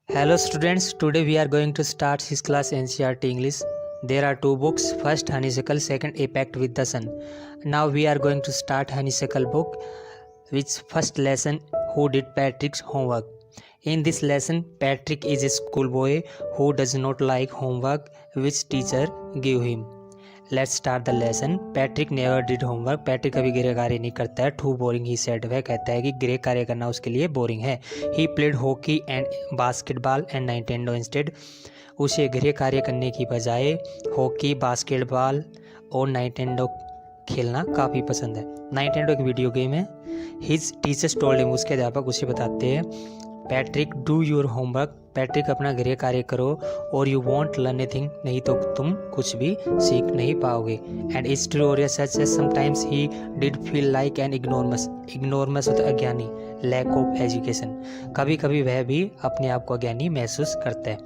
Hello students, today we are going to start his class NCERT English. There are two books, first Honeysuckle, second A Pact with the Sun. Now we are going to start Honeysuckle book, which first lesson, Who Did Patrick's Homework. In this lesson, Patrick is a schoolboy who does not like homework which teacher give him. Let's start the lesson. Patrick never did homework. Patrick कभी गृह कार्य नहीं करता है. Too boring he said. वह कहता है कि गृह कार्य करना उसके लिए बोरिंग है. He played hockey and basketball and Nintendo instead. उसे गृह कार्य करने की बजाय हॉकी, बास्केटबॉल और नाइटेंडो खेलना काफ़ी पसंद है. नाइटेंडो एक वीडियो गेम है. His teachers told him. उसके अध्यापक उसे बताते हैं, Patrick do your homework. Patrick अपना गृह कार्य करो और यू वॉन्ट लर्न एनीथिंग, नहीं तो तुम कुछ भी सीख नहीं पाओगे. And story such as sometimes he did feel like an ignoramus होता अज्ञानी, लैक ऑफ एजुकेशन. कभी कभी वह भी अपने आप को अज्ञानी महसूस करता है.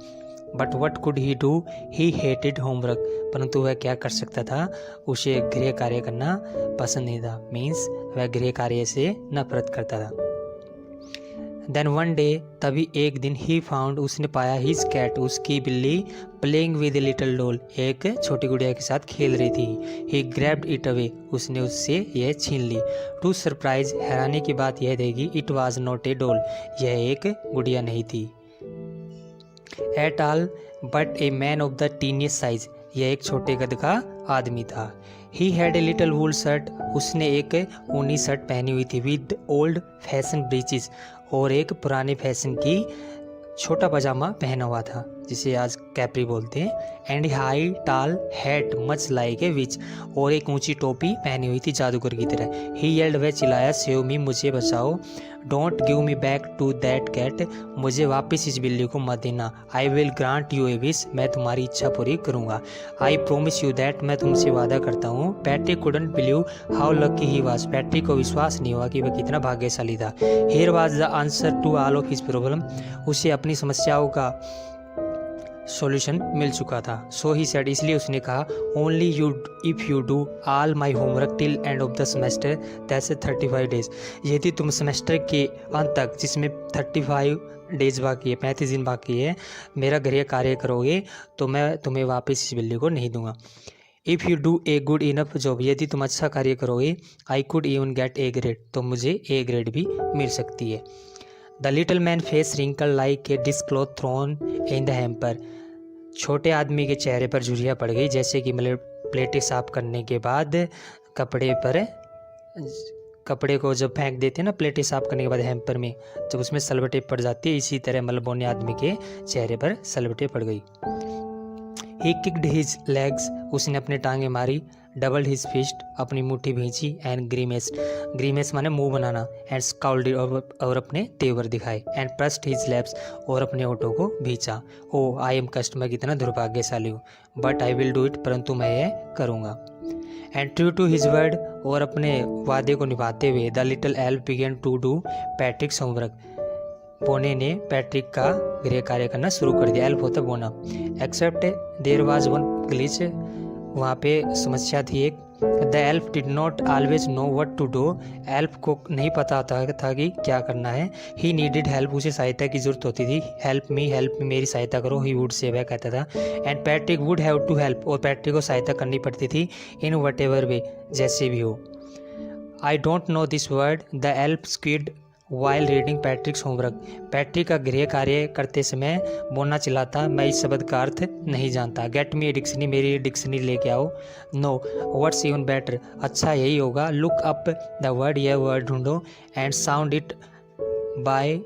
But what could he do, he hated homework. परंतु वह क्या कर सकता था, उसे गृह कार्य करना पसंद नहीं था. मीन्स वह गृह कार्य से नफरत करता था. देन वन डे, तभी एक दिन, ही फाउंड, उसने पाया, हिज कैट, उसकी बिल्ली, playing with a little doll, एक छोटी गुड़िया के साथ खेल रही थी. ही ग्रैब्ड इट अवे, उसने उससे यह छीन ली. टू सरप्राइज, हैरानी की बात यह थी कि it was not a doll, यह एक गुड़िया नहीं थी. At all but a man of the tiniest size, यह एक छोटे कद का आदमी था. He had a little wool shirt, उसने एक ऊनी शर्ट पहनी हुई थी. विद ओल्ड फैशन ब्रीचेस, और एक पुराने फैशन की छोटा पजामा पहना हुआ था, जिसे आज कैप्री बोलते हैं. एंड हाई टाल हैट मच लाइक ए विच, और एक ऊंची टोपी पहनी हुई थी जादूगर की तरह. ही येल्ड, वह चिल्लाया, सेव मी, मुझे बचाओ. Don't give me back to that cat, मुझे वापस इस बिल्ली को मत देना. I will grant you a wish, मैं तुम्हारी इच्छा पूरी करूँगा. आई प्रोमिस यू दैट, मैं तुमसे वादा करता हूँ. Patrick couldn't believe how lucky he was, Patrick को विश्वास नहीं हुआ कि वह कितना भाग्यशाली था. Here was the answer to all of his problem, उसे अपनी समस्याओं का सॉल्यूशन मिल चुका था. सो ही सेड, इसलिए उसने कहा, only you if you do all my homework till end of the semester, that's 35 days. यदि तुम सेमेस्टर के अंत तक, जिसमें 35 डेज बाकी है, 35 दिन बाकी है, मेरा गृह कार्य करोगे तो मैं तुम्हें वापस इस बिल्ली को नहीं दूंगा. If you do a good enough job, यदि तुम अच्छा कार्य करोगे, I could even get a grade, तो मुझे ए ग्रेड भी मिल सकती है. The little man face wrinkle like a dish cloth thrown in the hamper, छोटे आदमी के चेहरे पर झुर्रियाँ पड़ गई, जैसे कि मतलब प्लेटें साफ करने के बाद कपड़े को जब फेंक देते हैं ना, प्लेटें साफ करने के बाद हैम्पर में, जब उसमें सलवटें पड़ जाती है, इसी तरह मलबोने आदमी के चेहरे पर सलवटें पड़ गई. ही किक्ड हिज लेग्स, उसने अपने टांगे मारी. डबल्ड हिज फिस्ट, अपनी मुट्ठी भींची. एंड ग्रीमेस माने मुंह बनाना. एंड स्काउल्ड, और अपने तेवर दिखाए. एंड प्रेस्ड हिज लैप्स, और अपने होठों को भींचा. ओ आई एम कस्टमर, कितना दुर्भाग्यशाली हूँ. But I will do it, परंतु मैं यह करूँगा. And true to his word, और अपने वादे को निभाते हुए, the little elf began to do Patrick's homework, बोने ने पैट्रिक का गृह कार्य करना शुरू कर दिया. एल्फ होता बोना. Except there was one glitch, वहाँ पे समस्या थी एक. The elf did not always know what to do, elf को नहीं पता था कि क्या करना है. ही नीडेड हेल्प, उसे सहायता की जरूरत होती थी. हेल्प मी, मेरी सहायता करो. ही वुड से, वह कहता था. And Patrick would have to help, और पैट्रिक को सहायता करनी पड़ती थी. इन वट एवर वे, जैसे भी हो. I don't know this word, the elf squid while reading पैट्रिक्स homework, Patrick का गृह कार्य करते समय बोलना चिल्लाता, मैं इस शब्द का अर्थ नहीं जानता. गेट मी ए डिक्शनरी, मेरी डिक्शनरी लेके आओ. नो व्हाट्स इवन बेटर, अच्छा यही होगा. लुक अप द वर्ड, यह वर्ड ढूंढो. And sound it by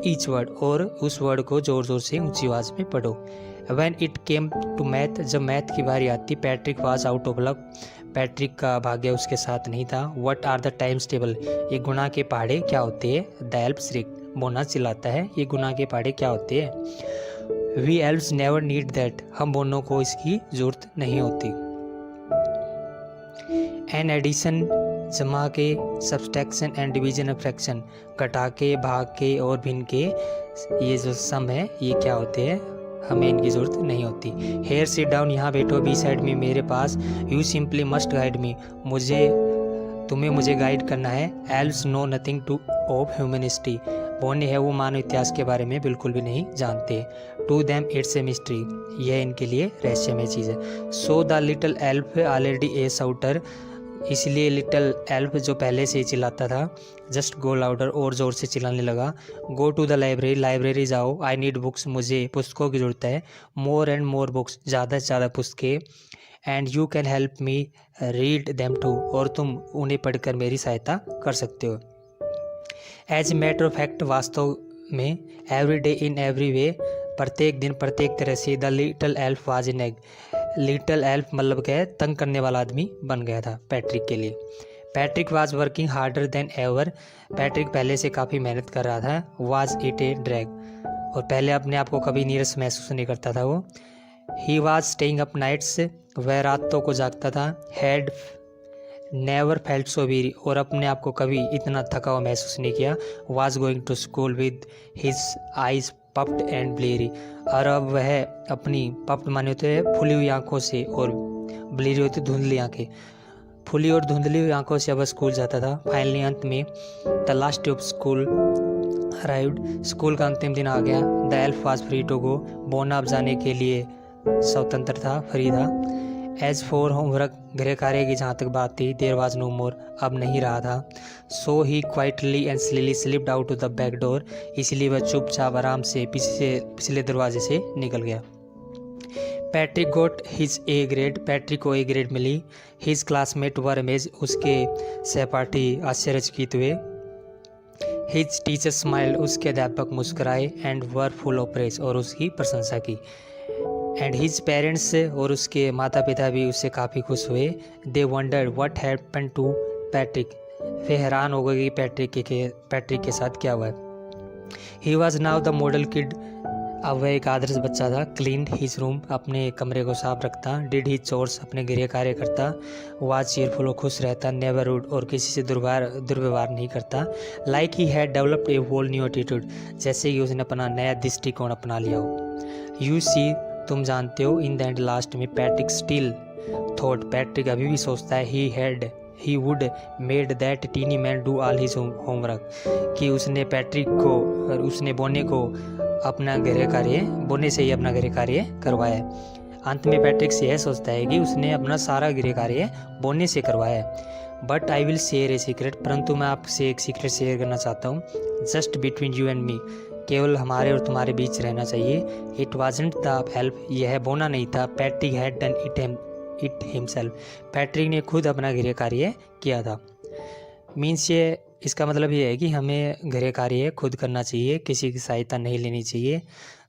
each word, और उस वर्ड को जोर जोर से ऊंची आवाज में पढ़ो. When it came to math, जब मैथ की बारी आती, Patrick was out of luck, Patrick का भाग्य उसके साथ नहीं था. What are the times table, ये गुना के पहाड़े क्या होते हैं. द एल्फ श्रिक, बोना चिल्लाता है, ये गुना के पहाड़े क्या होते हैं. We elves never need that, हम बोनों को इसकी जरूरत नहीं होती. एन एडिशन, जमा के, subtraction and division of fraction, घटा के, भाग के और भिन्न के, ये जो सम है ये क्या होते हैं, हमें इनकी ज़रूरत नहीं होती. हेयर सिट डाउन, यहाँ बैठो. बी साइड में, मेरे पास. You simply must guide me, मुझे गाइड करना है. Elves know nothing to of humanity, बोने है वो मानव इतिहास के बारे में बिल्कुल भी नहीं जानते। To them it's a mystery, यह इनके लिए रहस्यमय चीज़ है। So the little elf already a shouter, इसलिए लिटिल एल्फ जो पहले से ही चिल्लाता था जस्ट गो लाउडर, और ज़ोर से चिल्लाने लगा। Go to the library, library जाओ। आई नीड बुक्स, मुझे पुस्तकों की ज़रूरत है। मोर एंड मोर बुक्स, ज़्यादा से ज़्यादा पुस्तकें। And you can help me read them too, और तुम उन्हें पढ़कर मेरी सहायता कर सकते हो। As a matter of fact, वास्तव में, every day in every way, प्रत्येक दिन प्रत्येक तरह से, the little elf was an egg, little elf मतलब क्या है, तंग करने वाला आदमी बन गया था पैट्रिक के लिए। Patrick was working harder than ever, Patrick पहले से काफ़ी मेहनत कर रहा था। वाज इट ए ड्रैग, और पहले अपने आप को कभी नीरस महसूस नहीं करता था वो। He was staying up nights, वह रातों को जागता था। Had never felt so weary, और अपने आप को कभी इतना थका हुआ महसूस नहीं किया। Was going to school with his eyes puffed and bleary, और अब वह अपनी पफ्ड माने होते हैं फुली हुई आंखों से, और ब्लेरी होती धुंधली आंखें, फुली और धुंधली हुई आंखों से अब स्कूल जाता था। फाइनली अंत में the last day of school arrived, school का अंतिम दिन आ गया। The elf was free to go, बोना अब जाने के लिए स्वतंत्र था, फ्री था। एज फॉर होमवर्क, गृह कार्य की जहाँ तक बात थी, देयर वाज नो मोर, अब नहीं रहा था। So he quietly and slyly slipped out to the back door, इसलिए वह चुपचाप आराम से पिछले दरवाजे से निकल गया। Patrick got his A grade, Patrick को ए ग्रेड मिली। हिज क्लासमेट वर अमेज, उसके सहपाठी आश्चर्यचकित हुए। हिज टीचर स्माइल्ड, उसके अध्यापक मुस्कुराए। And were full of praise, और उसकी प्रशंसा की। एंड हिज पेरेंट्स, और उसके माता पिता भी उससे काफ़ी खुश हुए। They wondered what happened to Patrick, वे हैरान हो गए कि पैट्रिक के साथ क्या हुआ है। He was now the model kid, अब वह एक आदर्श बच्चा था। क्लीन्ड हिज रूम, अपने कमरे को साफ रखता। डिड हिज चोर्स, अपने गृह कार्य करता। वाज चीयरफुल, खुश रहता। नेवर रूड, और किसी से दुर्व्यवहार नहीं करता। Like he had developed a whole new attitude, जैसे कि उसने अपना नया दृष्टिकोण अपना लिया हो। यू सी, तुम जानते हो, इन द एंड लास्ट में पैट्रिक स्टिल थॉट, पैट्रिक अभी भी सोचता है, he would made that tiny man do all his homework, कि उसने पैट्रिक को, उसने बोने को अपना गृह कार्य, बोने से ही अपना गृह कार्य करवाया है। अंत में पैट्रिक से यह सोचता है कि उसने अपना सारा गृह कार्य बोने से करवाया है। But I will share a secret, परंतु मैं आपसे एक सीक्रेट शेयर करना चाहता हूँ। Just between you and me, केवल हमारे और तुम्हारे बीच रहना चाहिए। इट वाजंट द हेल्प, यह बोना नहीं था। Patrick had done it himself, Patrick ने खुद अपना गृह कार्य किया था। मीन्स ये, इसका मतलब ये है कि हमें गृह कार्य खुद करना चाहिए, किसी की सहायता नहीं लेनी चाहिए।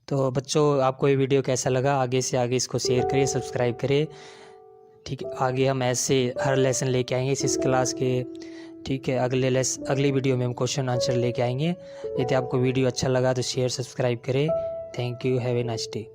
तो बच्चों, आपको ये वीडियो कैसा लगा, आगे से आगे इसको शेयर करें, सब्सक्राइब करें। ठीक है, आगे हम ऐसे हर लेसन लेके आएंगे इस क्लास के। ठीक है, अगली वीडियो में हम क्वेश्चन आंसर लेके आएंगे। यदि आपको वीडियो अच्छा लगा तो शेयर सब्सक्राइब करें। Thank you, have a nice day.